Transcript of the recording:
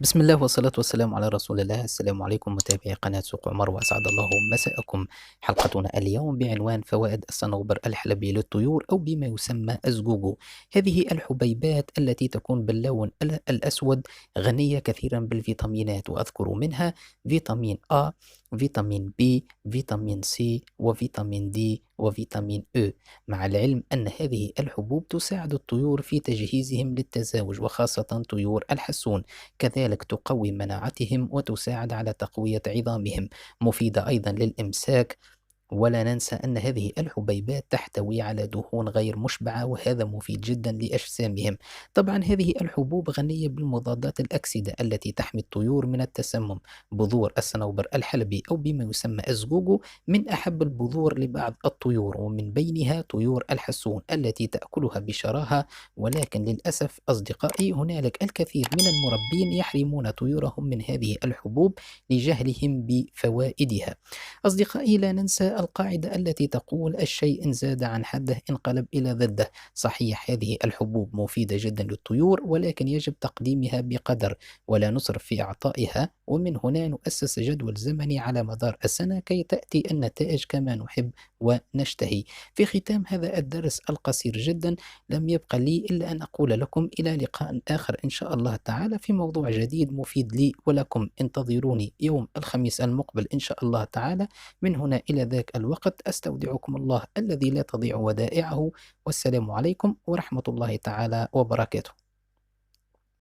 بسم الله والصلاة والسلام على رسول الله. السلام عليكم متابعي قناة سوق عمر، وأسعد الله مساءكم. حلقتنا اليوم بعنوان فوائد الصنوبر الحلبي للطيور، أو بما يسمى الزجوجو. هذه الحبيبات التي تكون باللون الأسود غنية كثيرا بالفيتامينات، وأذكر منها فيتامين A، فيتامين B، فيتامين C، وفيتامين D، وفيتامين E. مع العلم أن هذه الحبوب تساعد الطيور في تجهيزهم للتزاوج، وخاصة طيور الحسون. كذلك تقوي مناعتهم وتساعد على تقوية عظامهم، مفيدة أيضا للإمساك. ولا ننسى أن هذه الحبيبات تحتوي على دهون غير مشبعة، وهذا مفيد جدا لأجسامهم. طبعا هذه الحبوب غنية بالمضادات الأكسدة التي تحمي الطيور من التسمم. بذور الصنوبر الحلبي، أو بما يسمى الزجوجو، من أحب البذور لبعض الطيور، ومن بينها طيور الحسون التي تأكلها بشراهة. ولكن للأسف أصدقائي، هنالك الكثير من المربين يحرمون طيورهم من هذه الحبوب لجهلهم بفوائدها. أصدقائي، لا ننسى القاعدة التي تقول: الشيء إن زاد عن حده انقلب إلى ضده. صحيح، هذه الحبوب مفيدة جدا للطيور، ولكن يجب تقديمها بقدر، ولا نسرف في إعطائها. ومن هنا نؤسس جدول زمني على مدار السنة كي تأتي النتائج كما نحب ونشتهي. في ختام هذا الدرس القصير جدا، لم يبق لي إلا أن أقول لكم إلى لقاء آخر إن شاء الله تعالى في موضوع جديد مفيد لي ولكم. انتظروني يوم الخميس المقبل إن شاء الله تعالى. من هنا إلى ذاك الوقت أستودعكم الله الذي لا تضيع ودائعه، والسلام عليكم ورحمة الله تعالى وبركاته.